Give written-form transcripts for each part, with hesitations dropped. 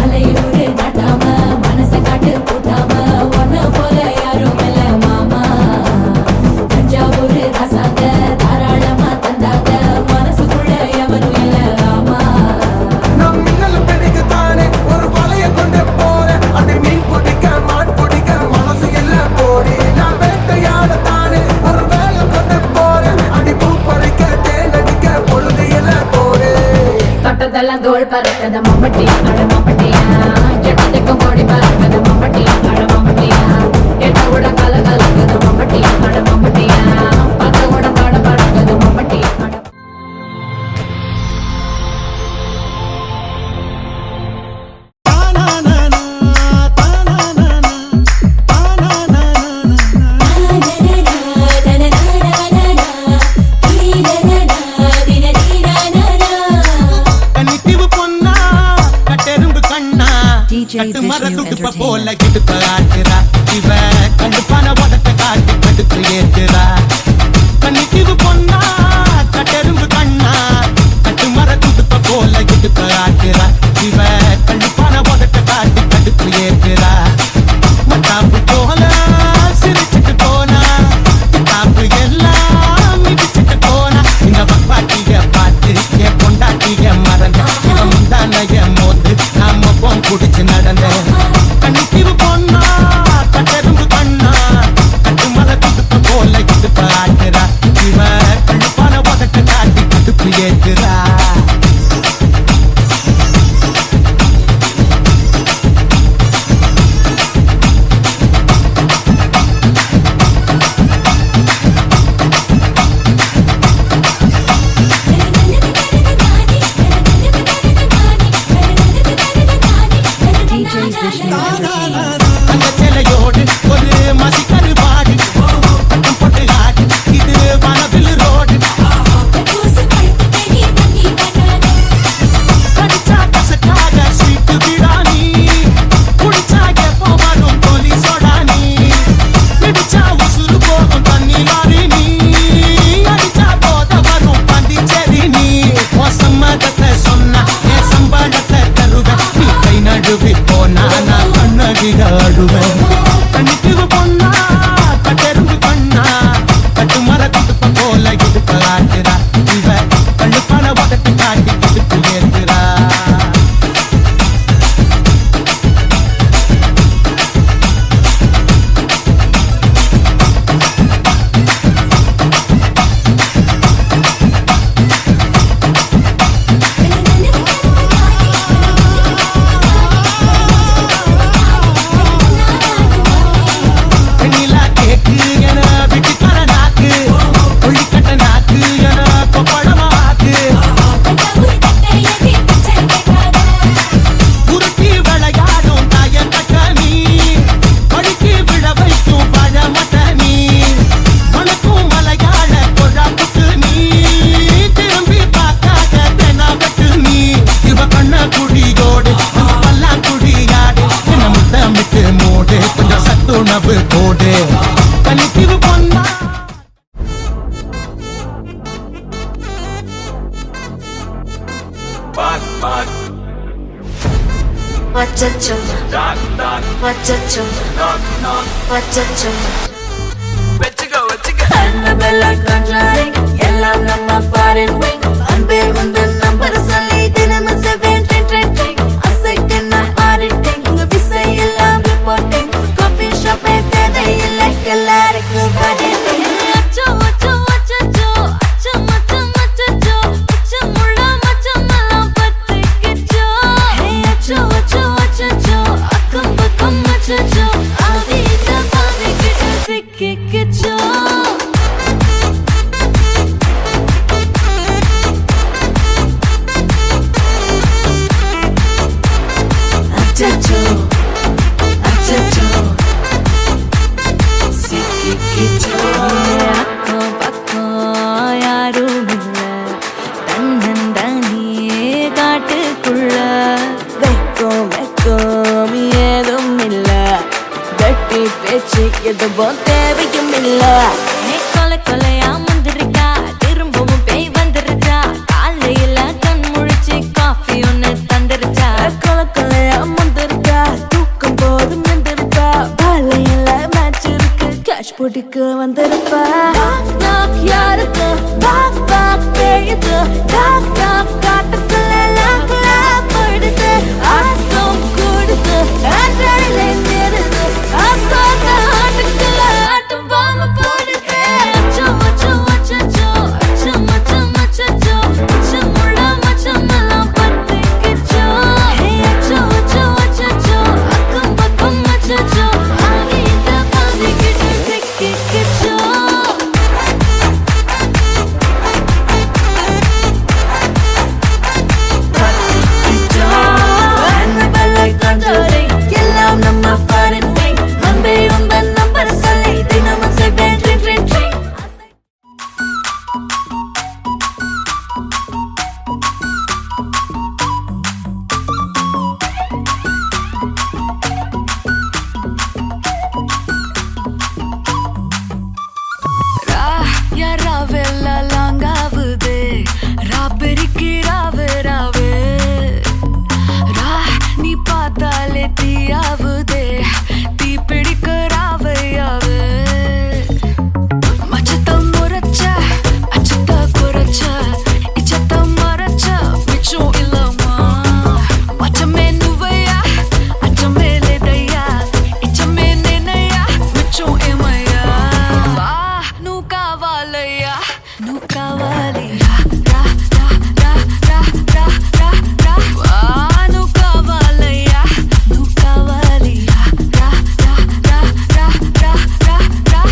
மலையூரு நாட்டாம மனச காட்டு போட்டாம ஒன்ன போல யாரும் இல்ல மாமா தஞ்சாவூரு ராசாங்க தாராளமா தந்தாங்க மனசுக்குள்ள எவனும் இல்ல ஆமா நம் மின்னல் பிடிக்கு தானே ஒரு வலைய கொண்டு போறேன் அதை மீன் பிடிக்க மான் பிடிக்க மனசு இல்ல போடி நான் வேட்டையாட தானே ஒரு வேலை கொண்டு போறேன் அடி பூ பறிக்க தேனடிக்க பொழுது இல்ல போடு தொட்டதெல்லாம் தோல் பறக்கத மம்பட்டி அட மம்பட்டியா எட்டத்துக்கும் கோடி பறக்கத மம்பட்டி அட மம்பட்டியா எட்ட கூட கல கலக்கத மம்பட்டி அட மம்பட்டியா பத்த கூட பாட பறக்கத மம்பட்டி அட கட்டு மர துடுப்ப போல இடுப்ப ஆட்டுறா இவ கண்டுப்பான உடத்த காட்டி கடுப்பு ஏற்றுறா கண்ணிக்கு பொண்ணா கட்டெரும்பு கண்ணா கட்டு மர துடுப்ப போல இடுப்ப ஆட்டுறா இவ கண்டுப்பான உடத்த காட்டி கடுப்பு ஏற்றுறா மத்தாப்பு போல சிரிச்சுட்டு போனா தாப்பு எல்லாம் மிதிச்சுட்டு போனா இந்த பாட்டிய பார்த்து என் பொண்டாட்டிய மறந்த இவன் முந்தான என் மோது நாம போன் குடிச்சு நடந்த கண்ணிக்கு பொண்ணா கட்டெரும்பு கண்ணா கட்டு மலை துடுப்ப போல இடுப்ப ஆட்டுறா இவ கண்டுப்பான உதட்ட காட்டி கடுப்பு ஏற்றுறா அந்த சிலையோடு ஒரு மசிக்கரு பாடு போட்டு ஆடு இது வனவில் ரோடு கடிச்சா கசக்காக ஸ்வீட்டு பிராணி குடிச்சா எப்போ வரும் கோலி சோடானி பிடிச்சா உசுறு போகும் தண்ணி லாரி நீ அடிச்சா போத வரும் பாண்டிச்சேரி நீ சம்மதத்தை சொன்னா என் சம்பளத்தை தருவேன் நீ கை நடுவி போனா நான் கண்ணகிட ஆடுவேன் கண்ணிக்கு பொண்ணா கட்டெரும்பு கண்ணா கட்டு மர துடுப்ப போல இடுப்ப ஆட்டுறா இவ கண்டுப்பான உதட்டு காட்டி இடுப்பு ஏற்றுறா வெண்ணிலா கேக்கு என வீட்டுக்கார நாக்கு ஒளிக்கட்ட நாக்கு என கொப்பளமா ஆக்கு உருட்டி விளையாடும் தாய கட்ட நீ படிக்கு விழ வைக்கும் பழமட்ட நீ மனக்கும் மலையாள கொழா புட்டு நீ திரும்பி பார்க்காத தெனாவட்டு நீ இவ கண்ண குடியோடு பல்லாம் குடியாடு என்ன முத்தமிட்டு மூடு கொஞ்சம் சத்துணவு போடு கண்ணிக்கு பொண்ணா Machacho, machacho, machacho. Annabella conjuring, எல்லாம் நம்ம foreign wing. அன்பே உந்தன் நம்பர் சொல்லி தினமும் 7 trending. அசைக்கன auditing, உங்க விசை எல்லாம் reporting. Coffee shop தேவையில்லை எல்லாருக்கும் பதில். அச்சோ அச்சோ அச்சோ அச்சோ மச்சம் மச்சோ அச்சமுள்ள மச்சமெல்லாம் பத்திக்கிச்சோ. Hey அச்சோ அச்சோ அச்சோ அக்கம் பக்கம் அச்சோ ஆவிட்ட பாவிக்கிட்ட சிக்கிக்கிச்சோ. அச்சோ அச்சோ சிக்கிக்கிச்சோ. அக்கம் பக்கம் யாரும் இல்ல தன்னந்தனியே காட்டுக்குள்ள வெக்கம் வெக்கம் ஏதும் இல்ல வெட்டி பேச்சு எதுவும் தேவையும் இல்ல. கொலை கொலையா முந்திருக்கா திரும்பவும் பேய் வந்துருச்சா காலையில கண் முழிச்சு காஃபி ஒன்னு தந்துருச்சா கொலை கொலையா குடிக்க வந்திருப்பா யாருக்கு பேயுது காட்டுக்குள்ள படுது ஆட்டம் கூடுது ஆட்டடிலே நிறுது ஆட்டுக்குள்ள ஆட்டம் பாம்பு போடுது அச்சம் அச்சம் அச்சச்சோ அச்சம் அச்சம் அச்சச்சோ அச்சமுள்ள மச்சமெல்லாம் பத்திக்கிச்சோ அச்சம் அச்சம் அச்சச்சோ அக்கம் பக்கம் அச்சச்சோ ஆகிட்ட பாதிக்கிட்டு சிக்கிக்கிச்சோ எல்லாம் நம்ம பாரண்டை அன்பே உந்தன் நம்பர் சொல்லி தினமும் செய்வேன் ட்ரிங் ட்ரிங் ட்ரிங் யாராவெல்லாம் லாங்காவுது ராபெரிக்கு ராவு ராவு ரா நீ பார்த்தாலே தீயாவுதே தீ பிடிக்க ராவையாவு மச்சத்தம் முறைச்ச அச்சத்த குறைச்ச இச்சத்தம் மறைச்ச மிச்சம் இல்லம்மா மச்சமே நுவையா அச்சமே லேதையா இச்சமே நேனையா மிச்சம் ஏமையா வா நூ காவாலையா நூ காவாலியா ரா ரா ரா ரா ரா ரா ரா வா நூ காவாலையா நூ காவாலியா ரா ரா ரா ரா ரா ரா ரா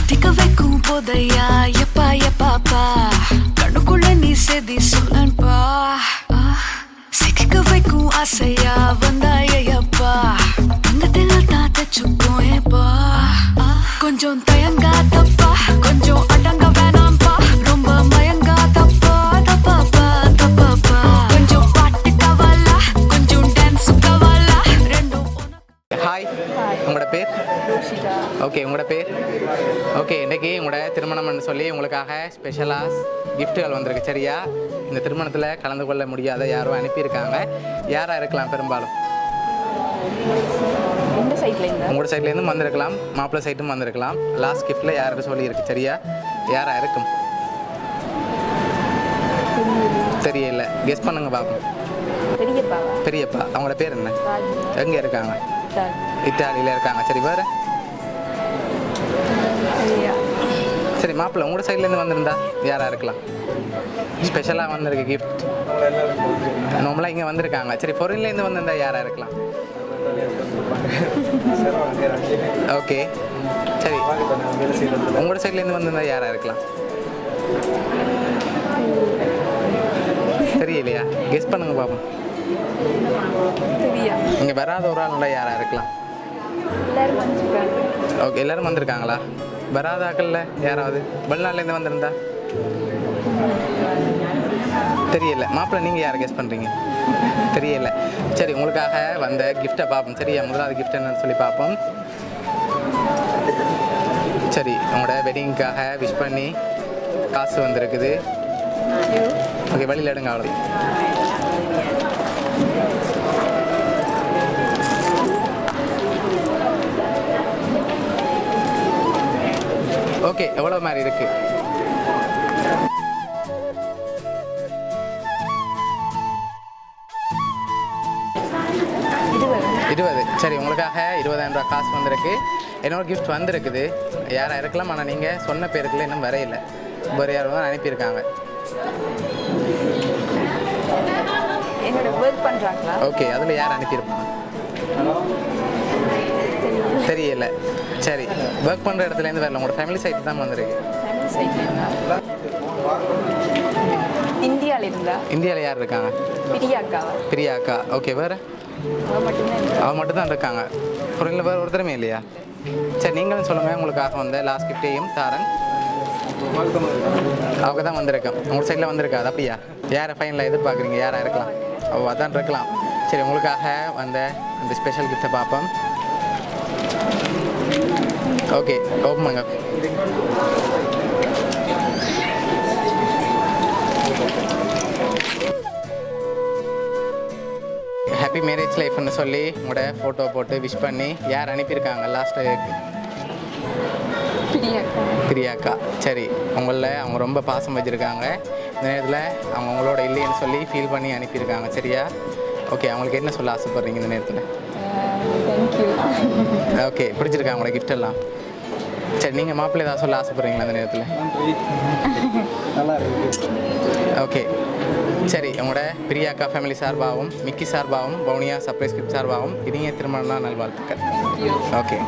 திக்க வைக்கும் போதையா எப்பா எப்பாப்பா கண்ணுக்குள்ள நீ செதி சொல்லன்பா சிக்க வைக்கும் ஆசையா வந்தாயப்பா தங்கத்தில் தான் தச்சுக்கும் ஏப்பா கொஞ்சம் தயங்காதப்பா கொஞ்சம் அடங்க வேணாம்பா ரொம்ப மயங்காதப்பா தப்பாப்பா தப்பாப்பா கொஞ்சம் பாட்டு கவலா கொஞ்சம் டான்ஸ் கவலா ரெண்டும் ஹாய், உங்களோட பேர்? ஓகே, உங்களோட பேர்? ஓகே, இன்றைக்கி உங்களோட திருமணம்னு சொல்லி உங்களுக்காக ஸ்பெஷலாக கிஃப்ட்டுகள் வந்திருக்கு. சரியா? இந்த திருமணத்தில் கலந்து கொள்ள முடியாத யாரோ அனுப்பியிருக்காங்க. யாராக இருக்கலாம்? பெரும்பாலும் உங்களோட சைட்லேருந்து வந்திருக்கலாம், மாப்பிள்ளை சைட்டும் வந்திருக்கலாம். லாஸ்ட் கிஃப்ட்டில் யாருக்கு சொல்லியிருக்கு? சரியா? யாராக இருக்கும்? தெரியல, கெஸ் பண்ணுங்க பார்ப்போம். பெரியப்பா. அவங்களோட பேர் என்ன? எங்கே இருக்காங்க? இத்தாலியில் இருக்காங்க. சரி, வேறு? சரி, மாப்பிள்ளை உங்களோட சைட்லேருந்து வந்திருந்தா யாராக இருக்கலாம்? ஸ்பெஷலாக வந்திருக்கு கிஃப்ட். நார்மலாக இங்கே வந்திருக்காங்க. சரி, ஃபாரின்லேருந்து வந்திருந்தா யாராக இருக்கலாம்? ஓகே, சரி, உங்களோட சைட்லேருந்து வந்திருந்தா யாராக இருக்கலாம்? தெரியலையா? கெஸ் பண்ணுங்க பாப்போம். இங்கே வராத ஒரு ஆள் யாராக இருக்கலாம்? ஓகே, எல்லோரும் வந்திருக்காங்களா? வராத ஆக்கள்ல யாராவது வெளிநாட்டிலேருந்து வந்திருந்தா? தெரியல. மாப்பிள்ளை நீங்கள் யாரை கெஸ் பண்ணுறீங்க? தெரியல. சரி, உங்களுக்காக வந்த கிஃப்ட்டை பார்ப்போம். சரியா? முதலாவது கிஃப்ட் என்னன்னு சொல்லி பார்ப்போம். சரி, உங்களோட வெட்டிங்க்காக விஷ் பண்ணி காசு வந்திருக்குது. ஓகே, வழியில் எடுங்க. அவ்வளோ. ஓகே, எவ்வளோ மாதிரி இருக்கு? இருபது. சரி, உங்களுக்காக 20,000 ரூபா காசு வந்திருக்கு. என்னோட கிஃப்ட் வந்திருக்குது. யாராக இருக்கலாம், ஆனால் நீங்கள் சொன்ன பேருக்குள்ள இன்னும் வரையில. வேறு யாரும் தான் அனுப்பியிருக்காங்க. ஓகே, அதில் யார் அனுப்பியிருப்பாங்க? தெரியல. சரி, ஒர்க் பண்ணுற இடத்துலேருந்து வரல, உங்களோட ஃபேமிலி சைட் தான் வந்திருக்கு. இந்தியாவில் யார் இருக்காங்க? பிரியா அக்கா. ஓகே, வேறு? அவன் மட்டும்தான் இருக்காங்க. புரியல, வேறு ஒருத்தருமே இல்லையா? சரி, நீங்களும் சொல்லுங்கள். உங்களுக்காக வந்த லாஸ்ட் கிஃப்டையும் தாரன். அவங்க தான் வந்திருக்கேன். உங்கள் சைடில் வந்திருக்காது அப்படியா? யாரை ஃபைனலாக எதிர்பார்க்குறீங்க? யாராக இருக்கலாம்? அதான் இருக்கலாம். சரி, உங்களுக்காக வந்த அந்த ஸ்பெஷல் கிஃப்ட்டை பார்ப்போம். ஓகே, ஓப்பன் பண்ணுங்க. ஹாப்பி மேரேஜ் லைஃப்னு சொல்லி உங்களோட ஃபோட்டோ போட்டு விஷ் பண்ணி யார் அனுப்பியிருக்காங்க லாஸ்ட்டு? பிரியாக்கா. சரி, உங்களில் அவங்க ரொம்ப பாசம் வச்சுருக்காங்க. இந்த நேரத்தில் அவங்க உங்களோட இல்லைன்னு சொல்லி ஃபீல் பண்ணி அனுப்பியிருக்காங்க. சரியா? ஓகே, அவங்களுக்கு என்ன சொல்ல ஆசைப்பட்றீங்க இந்த நேரத்தில்? ஓகே, பிடிச்சிருக்கா உங்களோட கிஃப்ட் எல்லாம்? சரி, நீங்கள் மாப்பிள்ளை ஏதாவது சொல்ல ஆசைப்பட்றீங்களா அந்த நேரத்தில்? ஓகே, சரி. உங்களோட பிரியாக்கா ஃபேமிலி சார்பாகவும் மிக்கி சார்பாகவும் பவுனியா சர்ப்ரைஸ் கிஃப்ட் சார்பாகவும் இனிய திருமண நல்வாழ்த்துக்கள். ஓகே.